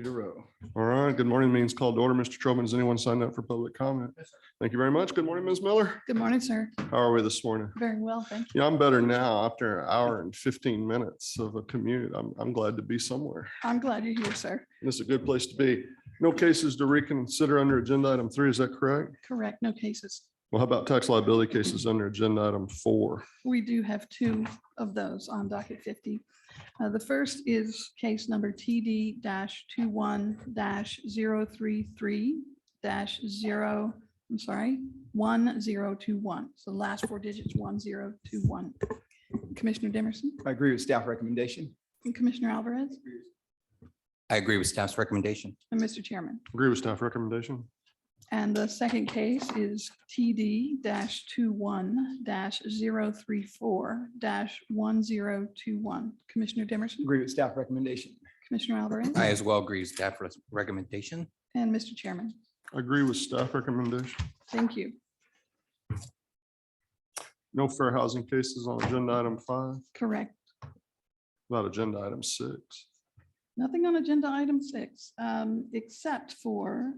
All right, good morning. Meeting's called to order. Mr. Trowman, has anyone signed up for public comment? Thank you very much. Good morning, Ms. Miller. Good morning, sir. How are we this morning? Very well, thank you. Yeah, I'm better now after an hour and 15 minutes of a commute. I'm glad to be somewhere. I'm glad you're here, sir. This is a good place to be. No cases to reconsider under agenda item 3, is that correct? Correct, no cases. Well, how about tax liability cases under agenda item 4? We do have 2 of those on docket 50. The first is case number TD-21-033-0, 1021. So the last 4 digits, 1021. Commissioner Demerson I agree with staff recommendation. and Commissioner Alvarez I agree with staff's recommendation. and Mr. Chairman. Agree with staff recommendation. And the second case is TD-21-034-1021. Commissioner Demerson, Agree with staff recommendation. Commissioner Alvarez, I as well agree with staff recommendation. and Mr. Chairman. Agree with staff recommendation. Thank you. No fair housing cases on agenda item 5, Correct. about agenda item 6. Nothing on agenda item 6, except for,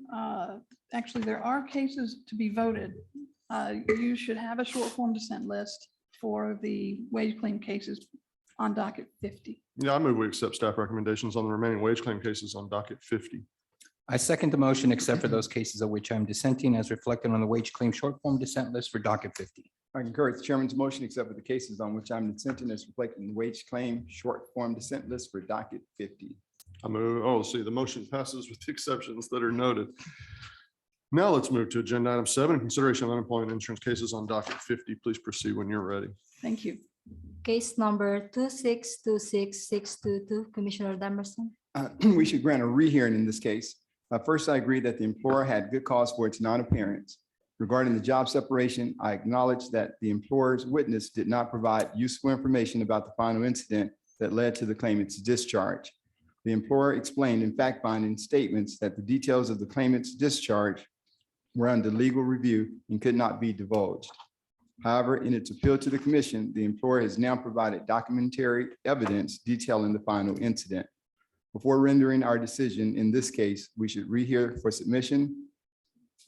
actually, there are cases to be voted. You should have a short form dissent list for the wage claim cases on docket 50. Yeah, I move we accept staff recommendations on the remaining wage claim cases on docket 50. I second the motion except for those cases of which I'm dissenting as reflected on the wage claim short form dissent list for docket 50. I concur with the chairman's motion, except for the cases on which I'm dissenting as reflected in the wage claim short form dissent list for docket 50. I move, oh, see, the motion passes with the exceptions that are noted. Now let's move to agenda item 7, consideration of unemployment insurance cases on docket 50. Please proceed when you're ready. Thank you. Case number 2626622, Commissioner Demerson. We should grant a rehearing in this case. First, I agree that the employer had good cause for its non-appearance. Regarding the job separation, I acknowledge that the employer's witness did not provide useful information about the final incident that led to the claimant's discharge. The employer explained in fact-finding statements that the details of the claimant's discharge were under legal review and could not be divulged. However, in its appeal to the commission, the employer has now provided documentary evidence detailing the final incident. Before rendering our decision in this case, we should rehear for submission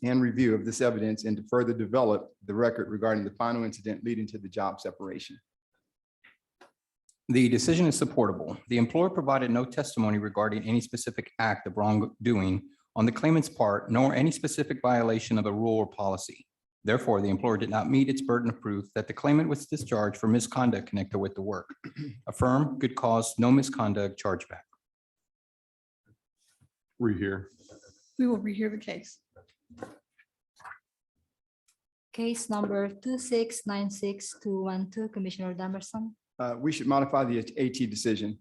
and review of this evidence and to further develop the record regarding the final incident leading to the job separation. The decision is supportable. The employer provided no testimony regarding any specific act of wrongdoing on the claimant's part, nor any specific violation of a rule or policy. Therefore, the employer did not meet its burden of proof that the claimant was discharged for misconduct connected with the work. Affirm, good cause, no misconduct, chargeback. Rehear. We will rehear the case. Case number 2696212, Commissioner Demerson. We should modify the AT decision.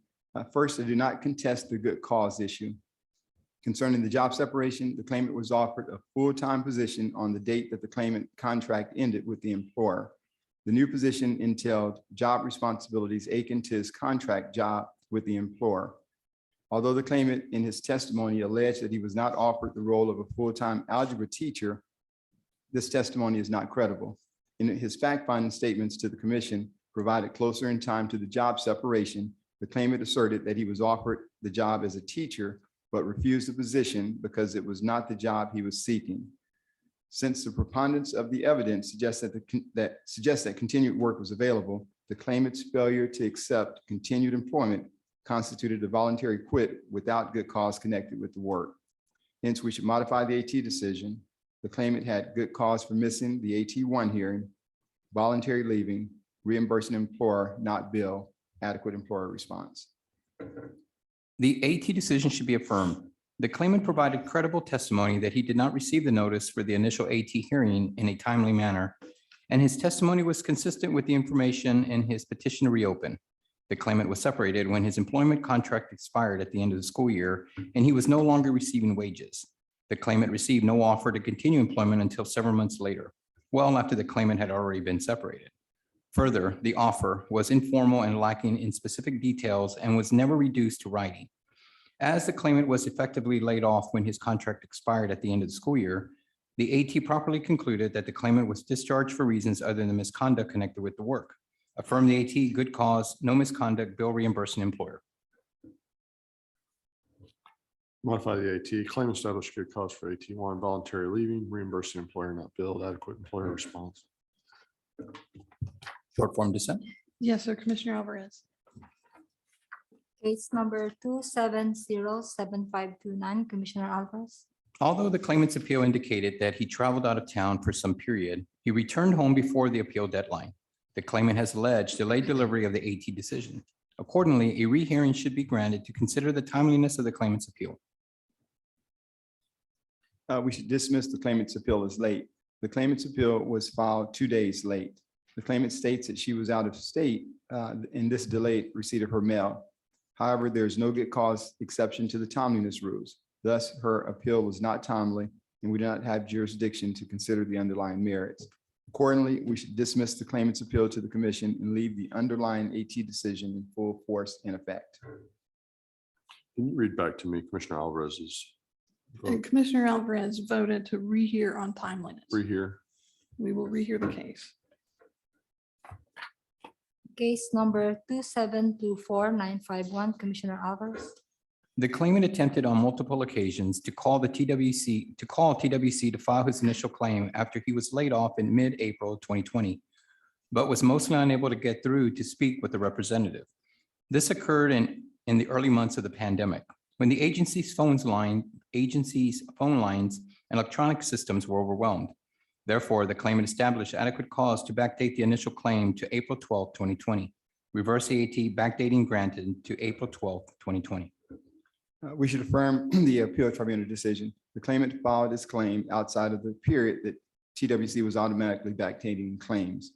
First, I do not contest the good cause issue. Concerning the job separation, the claimant was offered a full-time position on the date that the claimant contract ended with the employer. The new position entailed job responsibilities akin to his contract job with the employer. Although the claimant in his testimony alleged that he was not offered the role of a full-time algebra teacher, this testimony is not credible. In his fact-finding statements to the commission provided closer in time to the job separation, the claimant asserted that he was offered the job as a teacher, but refused the position because it was not the job he was seeking. Since the preponderance of the evidence suggests that continued work was available, the claimant's failure to accept continued employment constituted a voluntary quit without good cause connected with the work. Hence, we should modify the AT decision. The claimant had good cause for missing the AT1 hearing, voluntary leaving, reimbursing employer, not bill, adequate employer response. The AT decision should be affirmed. The claimant provided credible testimony that he did not receive the notice for the initial AT hearing in a timely manner, and his testimony was consistent with the information in his petition to reopen. The claimant was separated when his employment contract expired at the end of the school year, and he was no longer receiving wages. The claimant received no offer to continue employment until several months later, well after the claimant had already been separated. Further, the offer was informal and lacking in specific details and was never reduced to writing. As the claimant was effectively laid off when his contract expired at the end of the school year, the AT properly concluded that the claimant was discharged for reasons other than misconduct connected with the work. Affirm the AT, good cause, no misconduct, bill reimbursing employer. Modify the AT, claim establish good cause for AT1, voluntary leaving, reimburse the employer not billed, adequate employer response. Short form dissent. Yes, sir. Commissioner Alvarez. Case number 2707529, Commissioner Alvarez. Although the claimant's appeal indicated that he traveled out of town for some period, he returned home before the appeal deadline. The claimant has alleged delayed delivery of the AT decision. Accordingly, a rehearing should be granted to consider the timeliness of the claimant's appeal. We should dismiss the claimant's appeal as late. The claimant's appeal was filed 2 days late. The claimant states that she was out of state and this delayed receipt of her mail. However, there is no good cause exception to the timeliness rules. Thus, her appeal was not timely and we do not have jurisdiction to consider the underlying merits. Accordingly, we should dismiss the claimant's appeal to the commission and leave the underlying AT decision in full force and effect. Can you read back to me Commissioner Alvarez's vote? Commissioner Alvarez voted to rehear on timeliness. Rehear. We will rehear the case. Case number 2724951, Commissioner Alvarez. The claimant attempted on multiple occasions to call TWC to file his initial claim after he was laid off in mid-April 2020, but was mostly unable to get through to speak with the representative. This occurred in the early months of the pandemic, when the agency's phone lines and electronic systems were overwhelmed. Therefore, the claimant established adequate cause to backdate the initial claim to April 12, 2020. Reverse the AT backdating granted to April 12, 2020. We should affirm the appeal tribunal decision. The claimant filed his claim outside of the period that TWC was automatically backdating claims.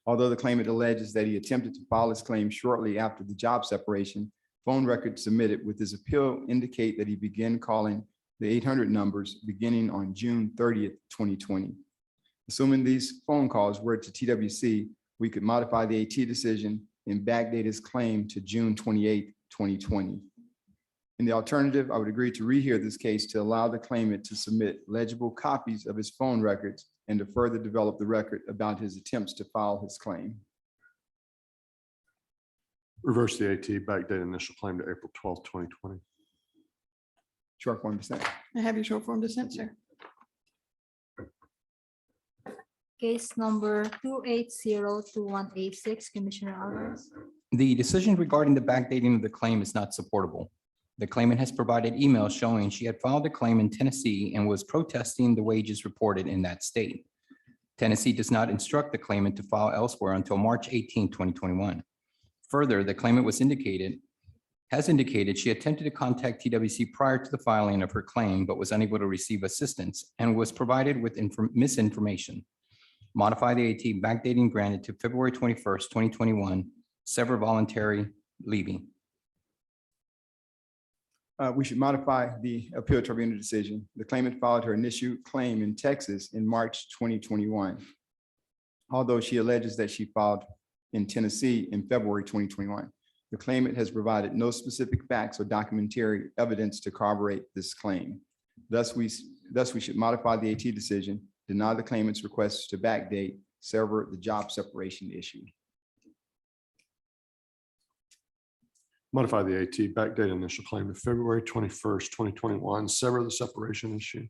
Although the claimant alleges that he attempted to file his claim shortly after the job separation, phone records submitted with his appeal indicate that he began calling the 800 numbers beginning on June 30th, 2020. Assuming these phone calls were to TWC, we could modify the AT decision and backdate his claim to June 28th, 2020. In the alternative, I would agree to rehear this case to allow the claimant to submit legible copies of his phone records and to further develop the record about his attempts to file his claim. Reverse the AT backdate initial claim to April 12, 2020. Short form dissent. I have your short form dissent, sir. Case number 2802186, Commissioner Alvarez. The decision regarding the backdating of the claim is not supportable. The claimant has provided emails showing she had filed a claim in Tennessee and was protesting the wages reported in that state. Tennessee does not instruct the claimant to file elsewhere until March 18, 2021. Further, the claimant has indicated she attempted to contact TWC prior to the filing of her claim, but was unable to receive assistance and was provided with misinformation. Modify the AT backdating granted to February 21st, 2021, sever voluntary leaving. We should modify the appeal tribunal decision. The claimant filed her initial claim in Texas in March 2021. Although she alleges that she filed in Tennessee in February 2021. The claimant has provided no specific facts or documentary evidence to corroborate this claim. Thus, we should modify the AT decision, deny the claimant's request to backdate, sever the job separation issue. Modify the AT backdate initial claim to February 21st, 2021, sever the separation issue.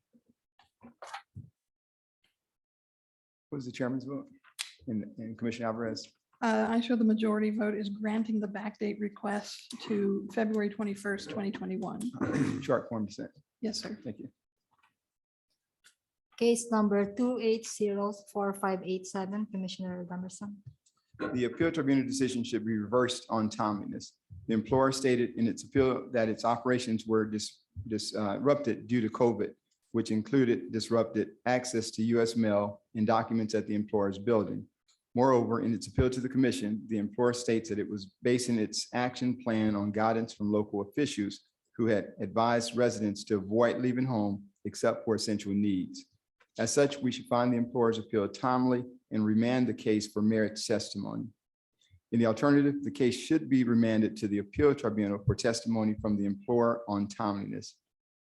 What was the chairman's vote? And Commissioner Alvarez? I show the majority vote is granting the backdate request to February 21st, 2021. Short form dissent. Yes, sir. Thank you. Case number 2804587, Commissioner Demerson. The appeal tribunal decision should be reversed on timeliness. The employer stated in its appeal that its operations were disrupted due to COVID, which included disrupted access to U.S. mail and documents at the employer's building. Moreover, in its appeal to the commission, the employer states that it was basing its action plan on guidance from local officials who had advised residents to avoid leaving home except for essential needs. As such, we should find the employer's appeal timely and remand the case for merits testimony. In the alternative, the case should be remanded to the appeal tribunal for testimony from the employer on timeliness.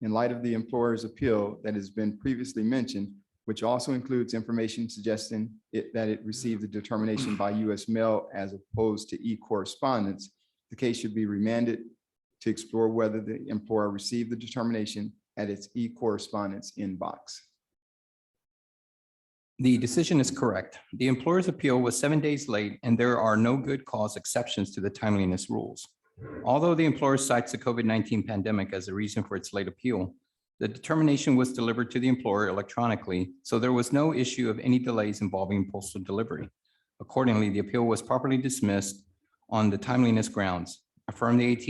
In light of the employer's appeal that has been previously mentioned, which also includes information suggesting that it received the determination by U.S. mail as opposed to e-correspondence, the case should be remanded to explore whether the employer received the determination at its e-correspondence inbox. The decision is correct. The employer's appeal was 7 days late, and there are no good cause exceptions to the timeliness rules. Although the employer cites the COVID-19 pandemic as a reason for its late appeal, the determination was delivered to the employer electronically, so there was no issue of any delays involving postal delivery. Accordingly, the appeal was properly dismissed on the timeliness grounds. Affirm the AT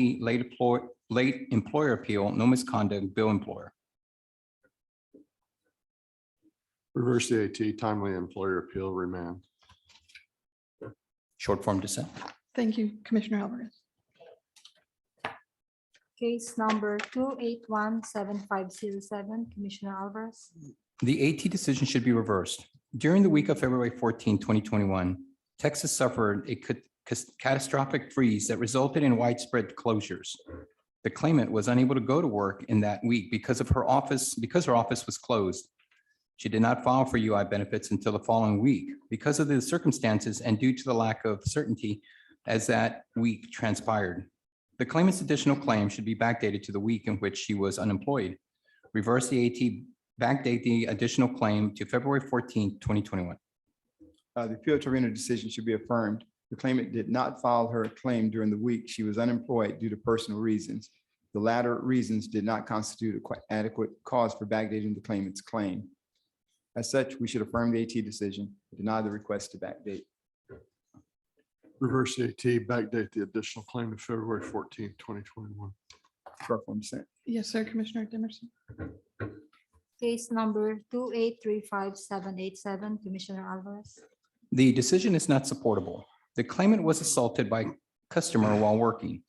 late employer appeal, no misconduct, bill employer. Reverse the AT, timely employer appeal, remand. Short form dissent. Thank you, Commissioner Alvarez. Case number 2817507, Commissioner Alvarez. The AT decision should be reversed. During the week of February 14, 2021, Texas suffered a catastrophic freeze that resulted in widespread closures. The claimant was unable to go to work in that week because her office was closed. She did not file for UI benefits until the following week because of the circumstances and due to the lack of certainty as that week transpired. The claimant's additional claim should be backdated to the week in which she was unemployed. Reverse the AT, backdate the additional claim to February 14, 2021. The appeal tribunal decision should be affirmed. The claimant did not file her claim during the week she was unemployed due to personal reasons. The latter reasons did not constitute an adequate cause for backdating the claimant's claim. As such, we should affirm the AT decision, deny the request to backdate. Reverse the AT, backdate the additional claim to February 14, 2021. Short form dissent. Yes, sir, Commissioner Demerson. Case number 2835787, Commissioner Alvarez. The decision is not supportable. The claimant was assaulted by a customer while working.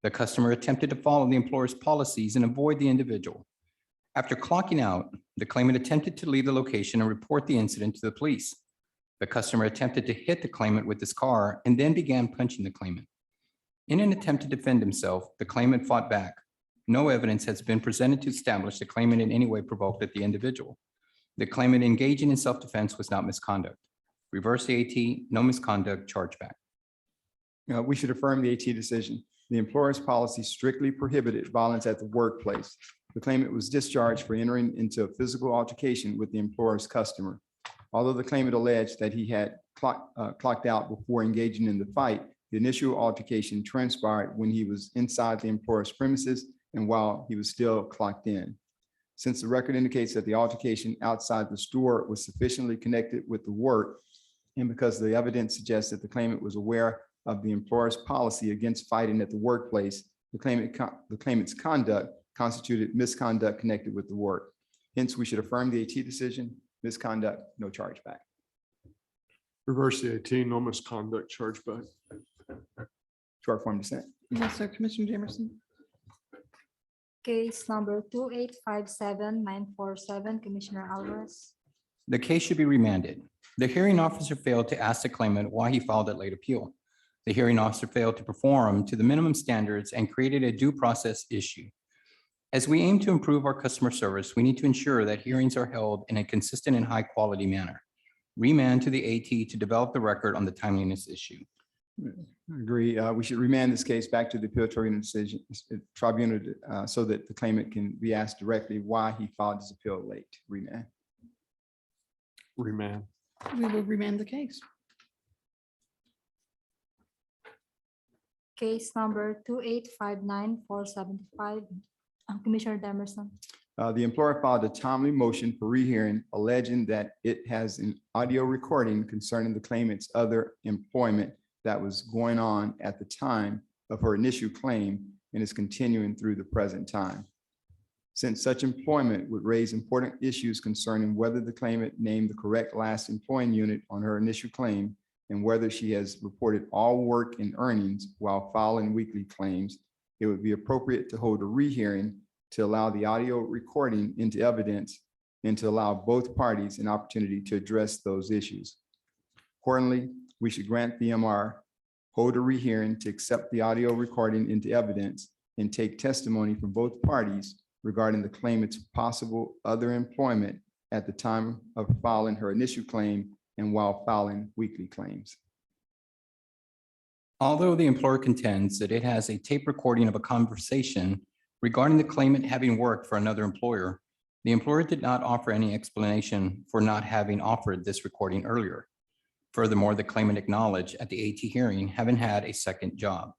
The customer attempted to follow the employer's policies and avoid the individual. After clocking out, the claimant attempted to leave the location and report the incident to the police. The customer attempted to hit the claimant with his car and then began punching the claimant. In an attempt to defend himself, the claimant fought back. No evidence has been presented to establish the claimant in any way provoked at the individual. The claimant engaging in self-defense was not misconduct. Reverse the AT, no misconduct, chargeback. We should affirm the AT decision. The employer's policy strictly prohibited violence at the workplace. The claimant was discharged for entering into a physical altercation with the employer's customer. Although the claimant alleged that he had clocked out before engaging in the fight, the initial altercation transpired when he was inside the employer's premises and while he was still clocked in. Since the record indicates that the altercation outside the store was sufficiently connected with the work, and because the evidence suggests that the claimant was aware of the employer's policy against fighting at the workplace, the claimant's conduct constituted misconduct connected with the work. Hence, we should affirm the AT decision, misconduct, no chargeback. Reverse the AT, no misconduct, chargeback. Short form dissent. Yes, sir, Commissioner Demerson. Case number 2857947, Commissioner Alvarez. The case should be remanded. The hearing officer failed to ask the claimant why he filed a late appeal. The hearing officer failed to perform to the minimum standards and created a due process issue. As we aim to improve our customer service, we need to ensure that hearings are held in a consistent and high quality manner. Remand to the AT to develop the record on the timeliness issue. Agree. We should remand this case back to the appeal tribunal so that the claimant can be asked directly why he filed his appeal late. Remand. Remand. We will remand the case. Case number 2859475, Commissioner Demerson. The employer filed a timely motion for rehearing alleging that it has an audio recording concerning the claimant's other employment that was going on at the time of her initial claim and is continuing through the present time. Since such employment would raise important issues concerning whether the claimant named the correct last employing unit on her initial claim and whether she has reported all work and earnings while filing weekly claims, it would be appropriate to hold a rehearing to allow the audio recording into evidence and to allow both parties an opportunity to address those issues. Accordingly, we should grant the MR, hold a rehearing to accept the audio recording into evidence and take testimony from both parties regarding the claimant's possible other employment at the time of filing her initial claim and while filing weekly claims. Although the employer contends that it has a tape recording of a conversation regarding the claimant having worked for another employer, the employer did not offer any explanation for not having offered this recording earlier. Furthermore, the claimant acknowledged at the AT hearing having had a second job.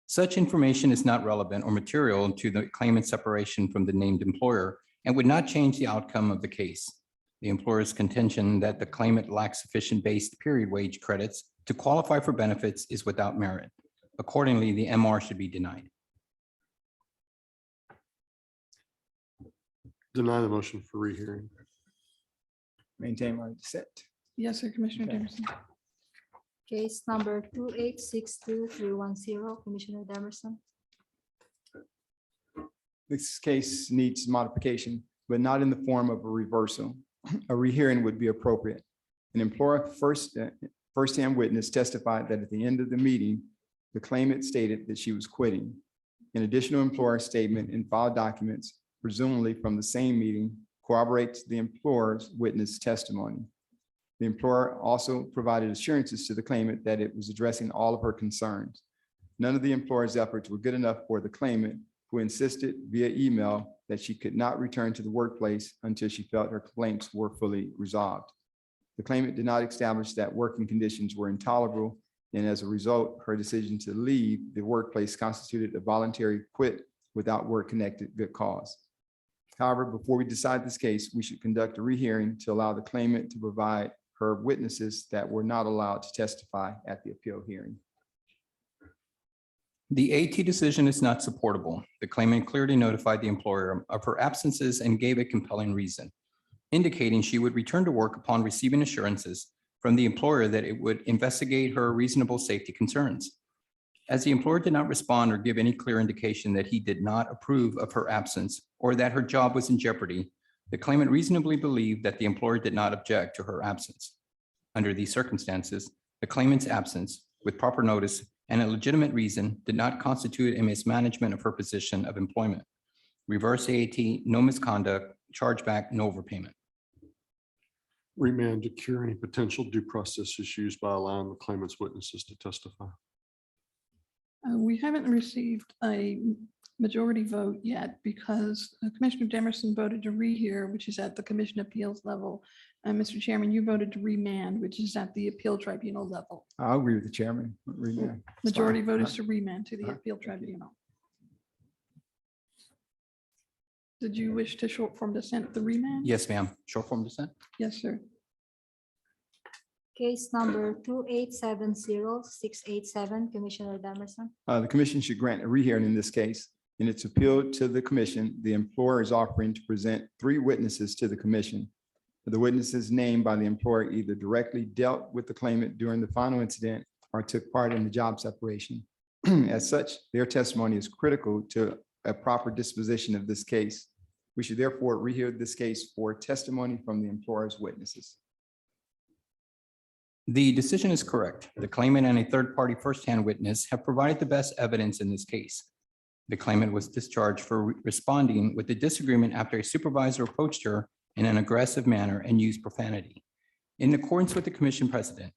Such information is not relevant or material to the claimant's separation from the named employer and would not change the outcome of the case. The employer's contention that the claimant lacks sufficient base period wage credits to qualify for benefits is without merit. Accordingly, the MR should be denied. Deny the motion for rehearing. Maintain my dissent. Yes, sir, Commissioner Okay. Demerson. Case number 2862310, Commissioner Demerson. This case needs modification, but not in the form of a reversal. A rehearing would be appropriate. An employer first-hand witness testified that at the end of the meeting, the claimant stated that she was quitting. An additional employer statement and file documents, presumably from the same meeting, corroborates the employer's witness testimony. The employer also provided assurances to the claimant that it was addressing all of her concerns. None of the employer's efforts were good enough for the claimant, who insisted via email that she could not return to the workplace until she felt her complaints were fully resolved. The claimant did not establish that working conditions were intolerable, and as a result, her decision to leave the workplace constituted a voluntary quit without work-connected good cause. However, before we decide this case, we should conduct a rehearing to allow the claimant to provide her witnesses that were not allowed to testify at the appeal hearing. The AT decision is not supportable. The claimant clearly notified the employer of her absences and gave a compelling reason, indicating she would return to work upon receiving assurances from the employer that it would investigate her reasonable safety concerns. As the employer did not respond or give any clear indication that he did not approve of her absence or that her job was in jeopardy, the claimant reasonably believed that the employer did not object to her absence. Under these circumstances, the claimant's absence, with proper notice and a legitimate reason, did not constitute a mismanagement of her position of employment. Reverse AT, no misconduct, chargeback, no overpayment. Remand to cure any potential due process issues by allowing the claimant's witnesses to testify. We haven't received a majority vote yet because Commissioner Demerson voted to rehear, which is at the Commission Appeals level. And Mr. Chairman, you voted to remand, which is at the Appeal Tribunal level. I'll agree with the chairman. Remand. It's Majority fine. vote is to remand to the Appeal Tribunal. Did you wish to short form dissent the remand? Yes, ma'am. Short form dissent. Yes, sir. Case number 2870687, Commissioner Demerson. The commission should grant a rehearing in this case. In its appeal to the commission, the employer is offering to present 3 witnesses to the commission. The witnesses named by the employer either directly dealt with the claimant during the final incident or took part in the job separation. As such, their testimony is critical to a proper disposition of this case. We should therefore rehear this case for testimony from the employer's witnesses. The decision is correct. The claimant and a third-party firsthand witness have provided the best evidence in this case. The claimant was discharged for responding with a disagreement after a supervisor approached her in an aggressive manner and used profanity. In accordance with the commission precedent,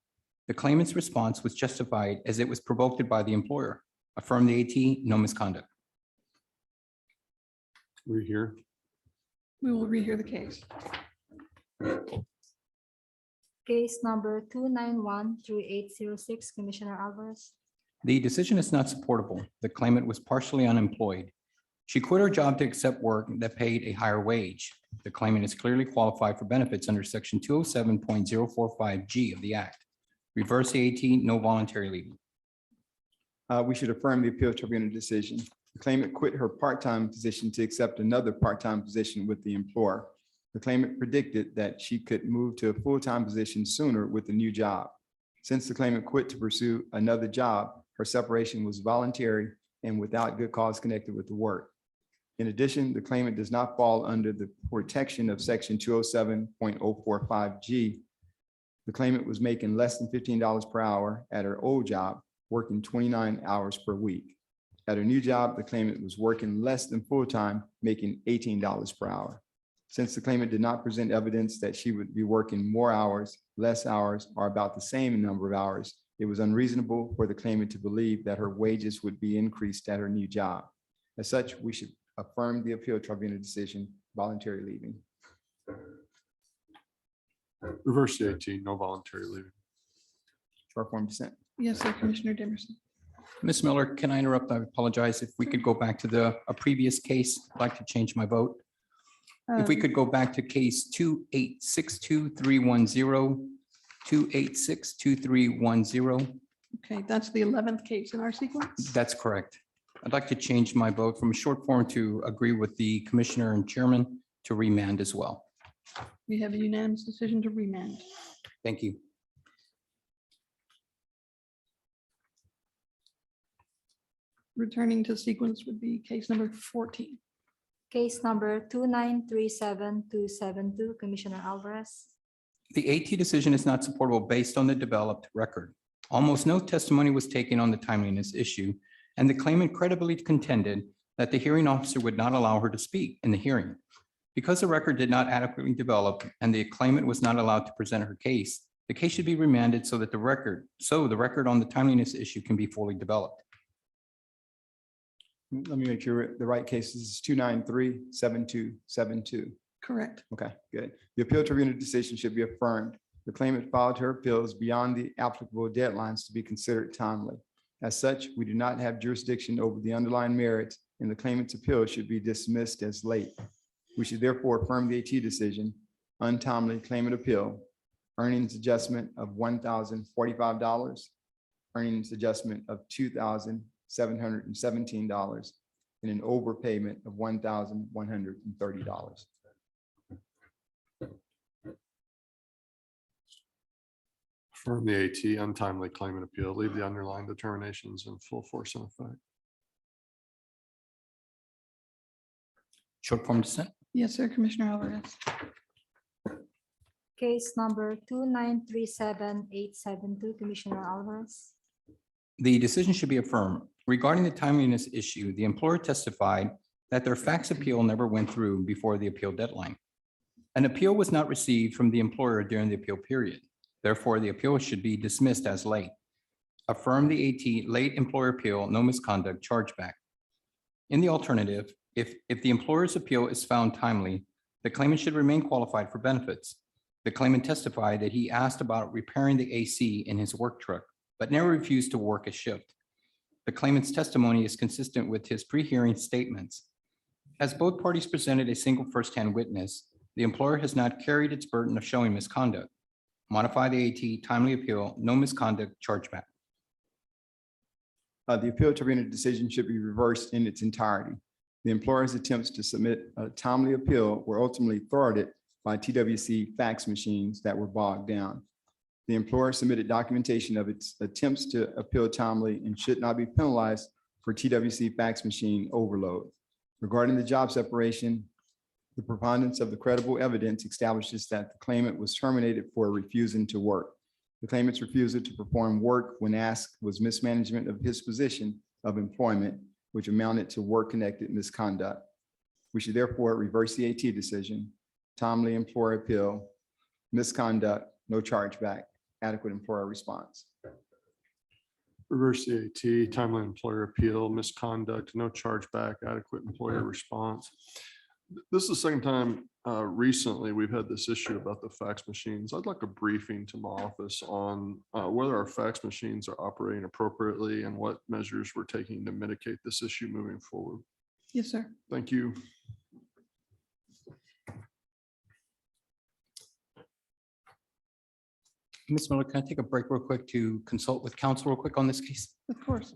the claimant's response was justified as it was provoked by the employer. Affirm the AT, no misconduct. Rehear. We will rehear the case. Case number 2913806, Commissioner Alvarez. The decision is not supportable. The claimant was partially unemployed. She quit her job to accept work that paid a higher wage. The claimant is clearly qualified for benefits under section 207.045G of the Act. Reverse the AT, no voluntary leaving. We should affirm the appeal tribunal decision. The claimant quit her part-time position to accept another part-time position with the employer. The claimant predicted that she could move to a full-time position sooner with the new job. Since the claimant quit to pursue another job, her separation was voluntary and without good cause connected with the work. In addition, the claimant does not fall under the protection of section 207.045G. The claimant was making less than $15 per hour at her old job, working 29 hours per week. At her new job, the claimant was working less than full-time, making $18 per hour. Since the claimant did not present evidence that she would be working more hours, less hours, or about the same number of hours It was unreasonable for the claimant to believe that her wages would be increased at her new job. As such, we should affirm the appeal tribunal decision, voluntary leaving. Reverse the 18, no voluntary leaving. Short form dissent. Yes, sir, Commissioner Demerson. Ms. Miller, can I interrupt? I apologize. If we could go back to a previous case, I'd like to change my vote. If we could go back to case 2862310, 2862310. Okay, that's the 11th case in our sequence. That's correct. I'd like to change my vote from short form to agree with the commissioner and chairman to remand as well. We have a unanimous decision to remand. Thank you. Returning to sequence would be case number 14. Case number 2937272, Commissioner Alvarez. The AT decision is not supportable based on the developed record. Almost no testimony was taken on the timeliness issue, and the claimant credibly contended that the hearing officer would not allow her to speak in the hearing. Because the record did not adequately develop and the claimant was not allowed to present her case, the case should be remanded so that the record on the timeliness issue can be fully developed. Let me make sure the right case is 2937272. Correct. Okay, good. The appeal tribunal decision should be affirmed. The claimant filed her appeals beyond the applicable deadlines to be considered timely. As such, we do not have jurisdiction over the underlying merits, and the claimant's appeal should be dismissed as late. We should therefore affirm the AT decision, untimely claimant appeal, earnings adjustment of $1,045, earnings adjustment of $2,717, and an overpayment of $1,130. Affirm the AT, untimely claimant appeal, leave the underlying determinations in full force and effect. Short form dissent. Yes, sir, Commissioner Alvarez. Case number 2937872, Commissioner Alvarez. The decision should be affirmed. Regarding the timeliness issue, the employer testified that their fax appeal never went through before the appeal deadline. An appeal was not received from the employer during the appeal period. Therefore, the appeal should be dismissed as late. Affirm the AT late employer appeal, no misconduct, chargeback. In the alternative, if the employer's appeal is found timely, the claimant should remain qualified for benefits. The claimant testified that he asked about repairing the AC in his work truck, but never refused to work a shift. The claimant's testimony is consistent with his pre-hearing statements. As both parties presented a single firsthand witness, the employer has not carried its burden of showing misconduct. Modify the AT timely appeal, no misconduct, chargeback. The appeal tribunal decision should be reversed in its entirety. The employer's attempts to submit a timely appeal were ultimately thwarted by TWC fax machines that were bogged down. The employer submitted documentation of its attempts to appeal timely and should not be penalized for TWC fax machine overload. Regarding the job separation, the preponderance of the credible evidence establishes that the claimant was terminated for refusing to work. The claimant's refusal to perform work when asked was mismanagement of his position of employment, which amounted to work-connected misconduct. We should therefore reverse the AT decision, timely employer appeal, misconduct, no chargeback, adequate employer response. Reverse the AT, timely employer appeal, misconduct, no chargeback, adequate employer response. This is the second time recently we've had this issue about the fax machines. I'd like a briefing to my office on whether our fax machines are operating appropriately and what measures we're taking to mitigate this issue moving forward. Yes, sir. Thank you. Ms. Miller, can I take a break real quick to consult with counsel real quick on this case? Of course.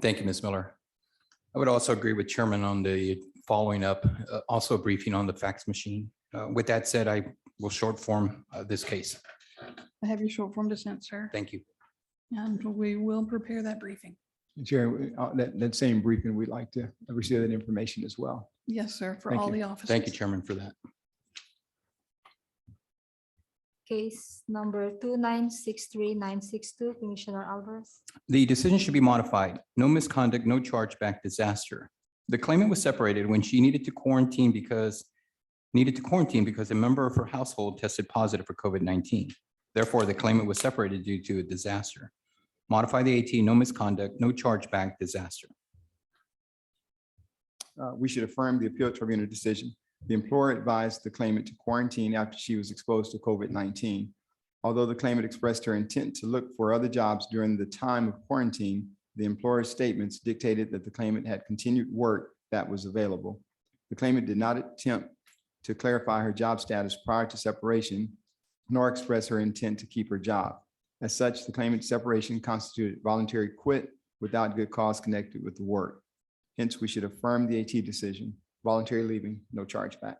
Thank you, Ms. Miller. I would also agree with Chairman on the following up, also a briefing on the fax machine. With that said, I will short form this case. I have your short form dissent, sir. Thank you. And we will prepare that briefing. Chair, that same briefing, we'd like to receive that information as well. Yes, sir, for Thank all you. the offices. Thank you, Chairman, for that. Case number 2963962, Commissioner Alvarez. The decision should be modified. No misconduct, no chargeback, disaster. The claimant was separated when she needed to quarantine because a member of her household tested positive for COVID-19. Therefore, the claimant was separated due to a disaster. Modify the AT, no misconduct, no chargeback, disaster. We should affirm the appeal tribunal decision. The employer advised the claimant to quarantine after she was exposed to COVID-19. Although the claimant expressed her intent to look for other jobs during the time of quarantine, the employer's statements dictated that the claimant had continued work that was available. The claimant did not attempt to clarify her job status prior to separation, nor express her intent to keep her job. As such, the claimant's separation constituted voluntary quit without good cause connected with the work. Hence, we should affirm the AT decision. Voluntary leaving, no chargeback.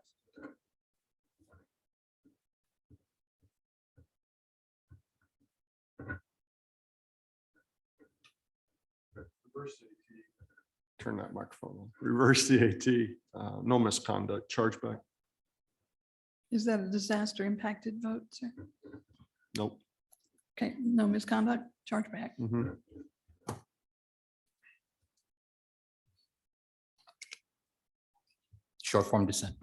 Turn that microphone on. Reverse the AT, no misconduct, chargeback. Is that a disaster impacted vote, sir? Nope. Okay, no misconduct, chargeback. Mhm. Short form dissent.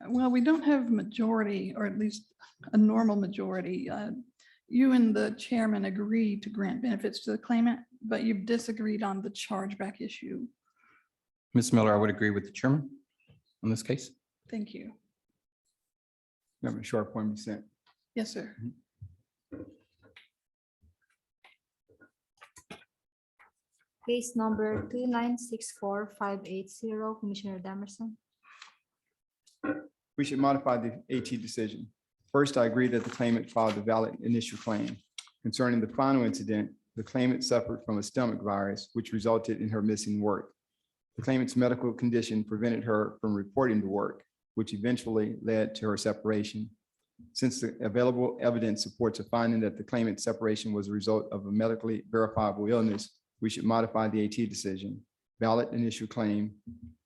Well, we don't have majority, or at least a normal majority. You and the chairman agreed to grant benefits to the claimant, but you've disagreed on the chargeback issue. Ms. Miller, I would agree with the chairman on this case. Thank you. Remember, short form dissent. Yes, sir. Case number 2964580, Commissioner Demerson. We should modify the AT decision. First, I agree that the claimant filed a valid initial claim. Concerning the final incident, the claimant suffered from a stomach virus, which resulted in her missing work. The claimant's medical condition prevented her from reporting to work, which eventually led to her separation. Since the available evidence supports a finding that the claimant's separation was a result of a medically verifiable illness, we should modify the AT decision. Valid initial claim,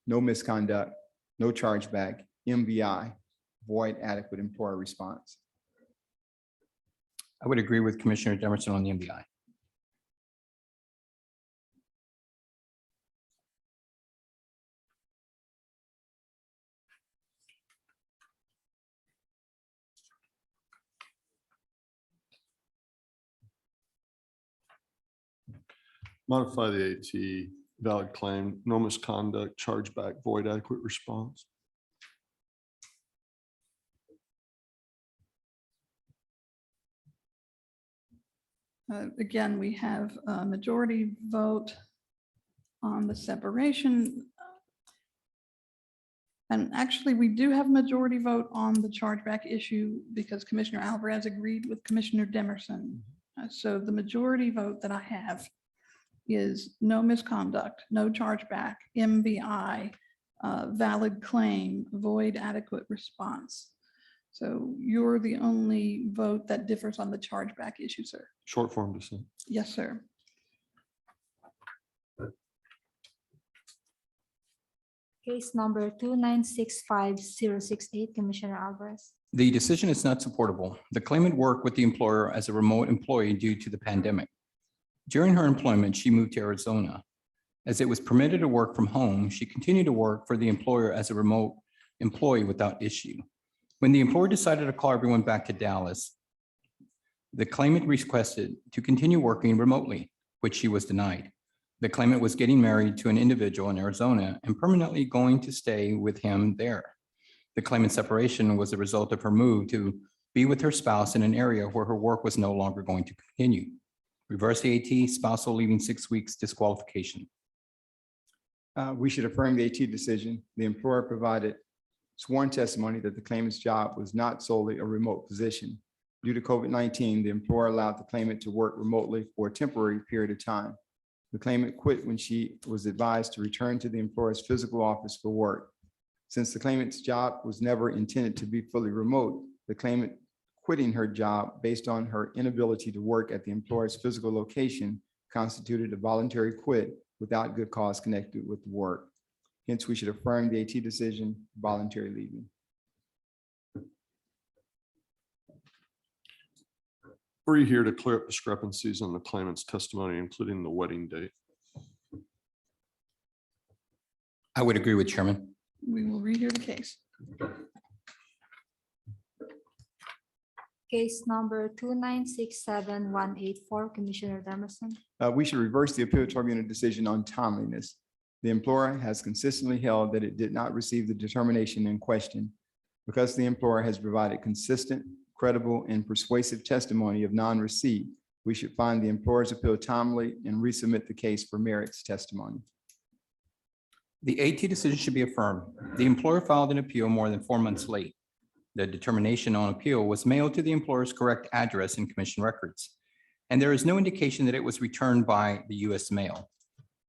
no misconduct, no chargeback, MVI, void adequate employer response. I would agree with Commissioner Demerson on the MBI. Modify the AT, valid claim, no misconduct, chargeback, void adequate response. Again, we have a majority vote on the separation. And actually, we do have a majority vote on the chargeback issue because Commissioner Alvarez agreed with Commissioner Demerson. So the majority vote that I have is no misconduct, no chargeback, MVI, valid claim, void adequate response. So you're the only vote that differs on the chargeback issue, sir. Short form dissent. Yes, sir. Case number 2965068, Commissioner Alvarez. The decision is not supportable. The claimant worked with the employer as a remote employee due to the pandemic. During her employment, she moved to Arizona. As it was permitted to work from home, she continued to work for the employer as a remote employee without issue. When the employer decided to call everyone back to Dallas, the claimant requested to continue working remotely, which she was denied. The claimant was getting married to an individual in Arizona and permanently going to stay with him there. The claimant's separation was a result of her move to be with her spouse in an area where her work was no longer going to continue. Reverse the AT, spousal leaving 6 weeks disqualification. We should affirm the AT decision. The employer provided sworn testimony that the claimant's job was not solely a remote position. Due to COVID-19, the employer allowed the claimant to work remotely for a temporary period of time. The claimant quit when she was advised to return to the employer's physical office for work. Since the claimant's job was never intended to be fully remote, the claimant quitting her job based on her inability to work at the employer's physical location constituted a voluntary quit without good cause connected with the work. Hence, we should affirm the AT decision, voluntary leaving. Are you here to clear up discrepancies in the claimant's testimony, including the wedding date? I would agree with Chairman. We will rehear the case. Case number 2967184, Commissioner Demerson. We should reverse the appeal tribunal decision on timeliness. The employer has consistently held that it did not receive the determination in question. Because the employer has provided consistent, credible, and persuasive testimony of non-receipt, we should find the employer's appeal timely and resubmit the case for merits testimony. The AT decision should be affirmed. The employer filed an appeal more than 4 months late. The determination on appeal was mailed to the employer's correct address in commission records, and there is no indication that it was returned by the U.S. mail.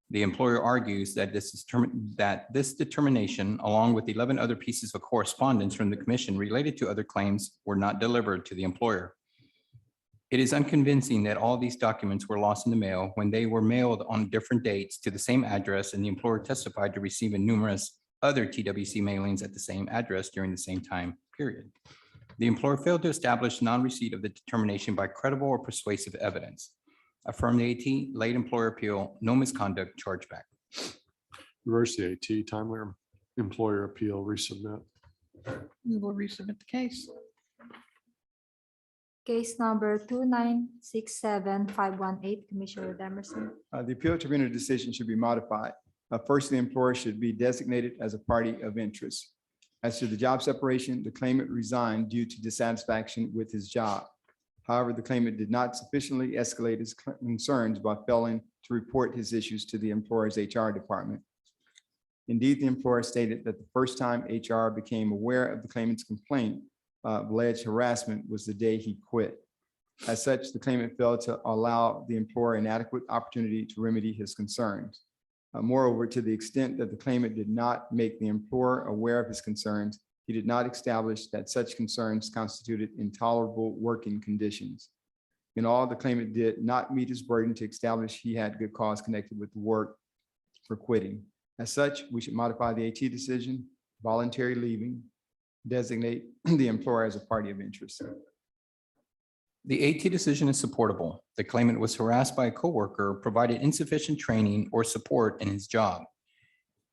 The employer argues that this determination, along with 11 other pieces of correspondence from the commission related to other claims, were not delivered to the employer. It is unconvincing that all these documents were lost in the mail when they were mailed on different dates to the same address, and the employer testified to receiving numerous other TWC mailings at the same address during the same time period. The employer failed to establish non-receipt of the determination by credible or persuasive evidence. Affirm the AT, late employer appeal, no misconduct, chargeback. Reverse the AT, timely employer appeal, resubmit. We will resubmit the case. Case number 2967518, Commissioner Demerson. The appeal tribunal decision should be modified. First, the employer should be designated as a party of interest. As to the job separation, the claimant resigned due to dissatisfaction with his job. However, the claimant did not sufficiently escalate his concerns by failing to report his issues to the employer's HR department. Indeed, the employer stated that the first time HR became aware of the claimant's complaint of alleged harassment was the day he quit. As such, the claimant failed to allow the employer an adequate opportunity to remedy his concerns. Moreover, to the extent that the claimant did not make the employer aware of his concerns, he did not establish that such concerns constituted intolerable working conditions. In all, the claimant did not meet his burden to establish he had good cause connected with the work for quitting. As such, we should modify the AT decision, voluntary leaving, designate the employer as a party of interest. The AT decision is supportable. The claimant was harassed by a coworker, provided insufficient training or support in his job,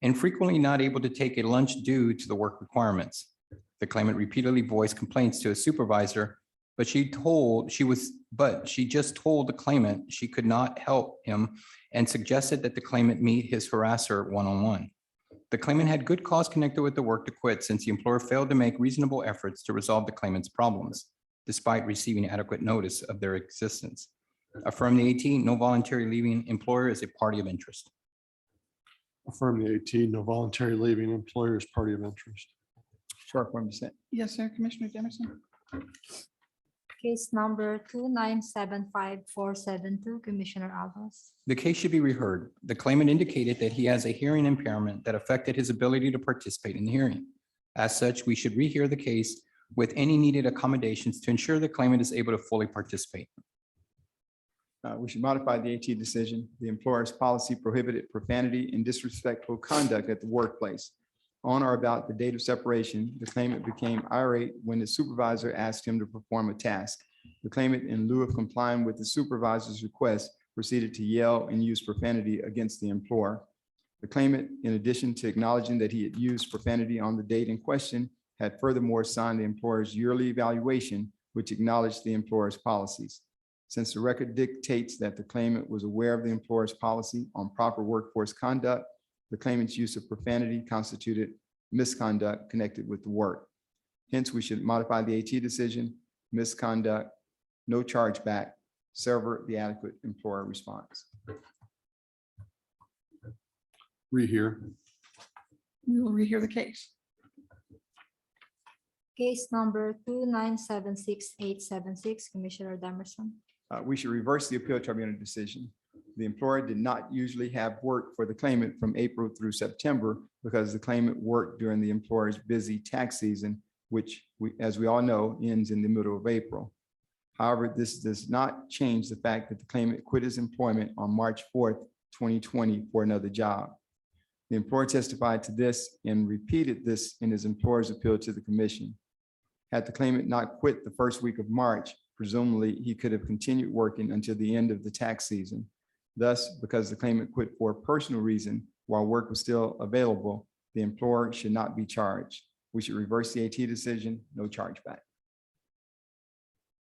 and frequently not able to take a lunch due to the work requirements. The claimant repeatedly voiced complaints to a supervisor, but she just told the claimant she could not help him and suggested that the claimant meet his harasser one-on-one. The claimant had good cause connected with the work to quit since the employer failed to make reasonable efforts to resolve the claimant's problems, despite receiving adequate notice of their existence. Affirm the AT, no voluntary leaving, employer is a party of interest. Affirm the AT, no voluntary leaving, employer is party of interest. Short form dissent. Yes, sir, Commissioner Demerson. Case number 2975472, Commissioner Alvarez. The case should be reheard. The claimant indicated that he has a hearing impairment that affected his ability to participate in the hearing. As such, we should rehear the case with any needed accommodations to ensure the claimant is able to fully participate. We should modify the AT decision. The employer's policy prohibited profanity and disrespectful conduct at the workplace. On or about the date of separation, the claimant became irate when the supervisor asked him to perform a task. The claimant, in lieu of complying with the supervisor's request, proceeded to yell and use profanity against the employer. The claimant, in addition to acknowledging that he had used profanity on the date in question, had furthermore signed the employer's yearly evaluation, which acknowledged the employer's policies. Since the record dictates that the claimant was aware of the employer's policy on proper workforce conduct, the claimant's use of profanity constituted misconduct connected with the work. Hence, we should modify the AT decision, misconduct, no chargeback, sever the adequate employer response. Rehear. We will rehear the case. Case number 2976876, Commissioner Demerson. We should reverse the appeal tribunal decision. The employer did not usually have work for the claimant from April through September because the claimant worked during the employer's busy tax season, which as we all know, ends in the middle of April. However, this does not change the fact that the claimant quit his employment on March 4th, 2020 for another job. The employer testified to this and repeated this in his employer's appeal to the commission. Had the claimant not quit the first week of March, presumably he could have continued working until the end of the tax season. Thus, because the claimant quit for a personal reason while work was still available, the employer should not be charged. We should reverse the AT decision, no chargeback.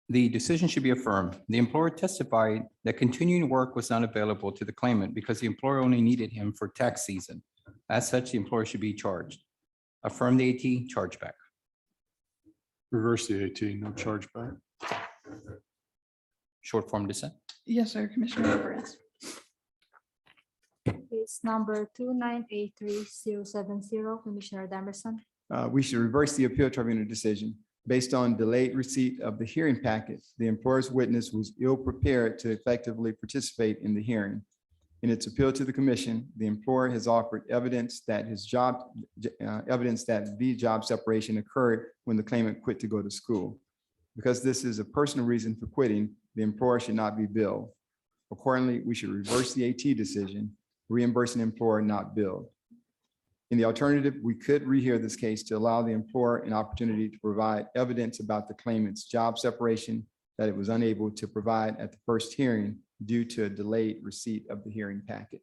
The decision should be affirmed. The employer testified that continuing work was not available to the claimant because the employer only needed him for tax season. As such, the employer should be charged. Affirm the AT, chargeback. Reverse the AT, no chargeback. Short form dissent. Yes, sir, Commissioner Alvarez. Case number 2983070, Commissioner Demerson. We should reverse the appeal tribunal decision. Based on delayed receipt of the hearing packet, the employer's witness was ill-prepared to effectively participate in the hearing. In its appeal to the commission, the employer has offered evidence that the job separation occurred when the claimant quit to go to school. Because this is a personal reason for quitting, the employer should not be billed. Accordingly, we should reverse the AT decision, reimburse an employer not billed. In the alternative, we could rehear this case to allow the employer an opportunity to provide evidence about the claimant's job separation that it was unable to provide at the first hearing due to a delayed receipt of the hearing packet.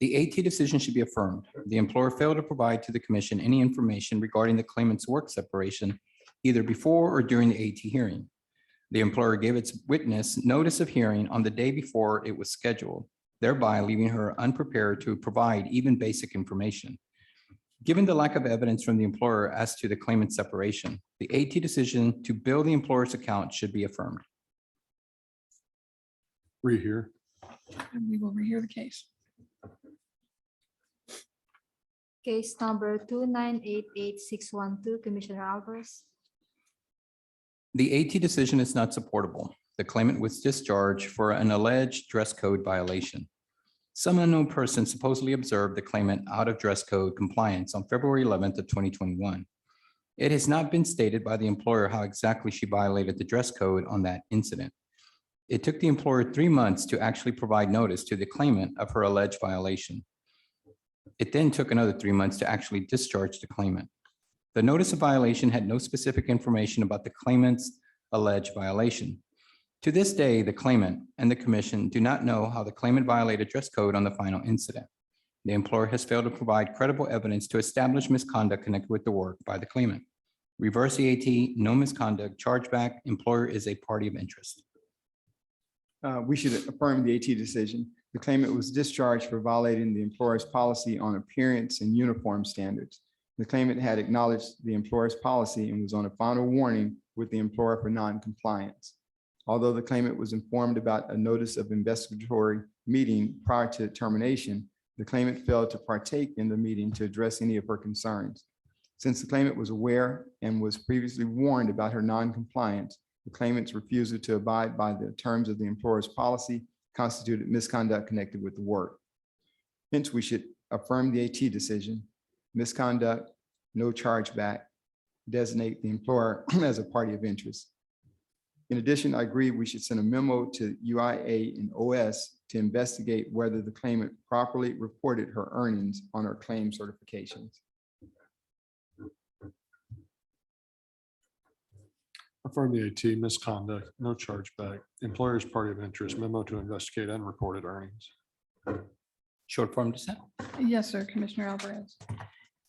The AT decision should be affirmed. The employer failed to provide to the commission any information regarding the claimant's work separation either before or during the AT hearing. The employer gave its witness notice of hearing on the day before it was scheduled, thereby leaving her unprepared to provide even basic information. Given the lack of evidence from the employer as to the claimant's separation, the AT decision to bill the employer's account should be affirmed. Rehear. And we will rehear the case. Case number 2988612, Commissioner Alvarez. The AT decision is not supportable. The claimant was discharged for an alleged dress code violation. Some unknown person supposedly observed the claimant out of dress code compliance on February 11th of 2021. It has not been stated by the employer how exactly she violated the dress code on that incident. It took the employer 3 months to actually provide notice to the claimant of her alleged violation. It then took another 3 months to actually discharge the claimant. The notice of violation had no specific information about the claimant's alleged violation. To this day, the claimant and the commission do not know how the claimant violated dress code on the final incident. The employer has failed to provide credible evidence to establish misconduct connected with the work by the claimant. Reverse the AT, no misconduct, chargeback, employer is a party of interest. We should affirm the AT decision. The claimant was discharged for violating the employer's policy on appearance and uniform standards. The claimant had acknowledged the employer's policy and was on a final warning with the employer for non-compliance. Although the claimant was informed about a notice of investigatory meeting prior to termination, the claimant failed to partake in the meeting to address any of her concerns. Since the claimant was aware and was previously warned about her non-compliance, the claimant's refusal to abide by the terms of the employer's policy constituted misconduct connected with the work. Hence, we should affirm the AT decision, misconduct, no chargeback, designate the employer as a party of interest. In addition, I agree we should send a memo to UIA and OS to investigate whether the claimant properly reported her earnings on her claim certifications. Affirm the AT, misconduct, no chargeback, employer's party of interest, memo to investigate unreported earnings. Short form dissent. Yes, sir, Commissioner Alvarez.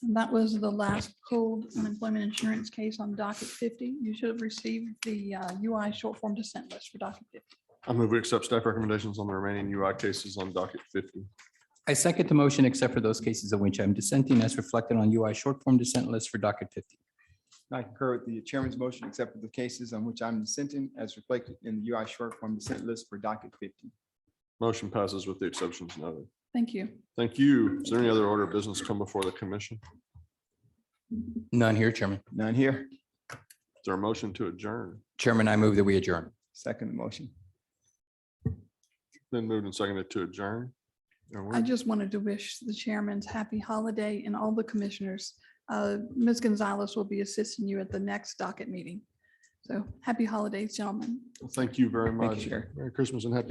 And that was the last pulled unemployment insurance case on docket 50. You should have received the UI short form dissent list for docket 50. I move we accept staff recommendations on the remaining UI cases on docket 50. I second the motion except for those cases of which I'm dissenting as reflected on UI short form dissent list for docket 50. I concur with the chairman's motion, except for the cases on which I'm dissenting as reflected in the UI short form dissent list for docket 50. Motion passes with the exceptions noted. Thank you. Thank you. Is there any other order of business come before the commission? None here, Chairman. None here. Is there a motion to adjourn? Chairman, I move that we adjourn. Second motion. Then moved and seconded to adjourn. And I we're- just wanted to wish the chairman's happy holiday and all the commissioners. Ms. Gonzalez will be assisting you at the next docket meeting. So happy holidays, gentlemen. Thank you very Thank you, much. Chair. Merry Christmas and happy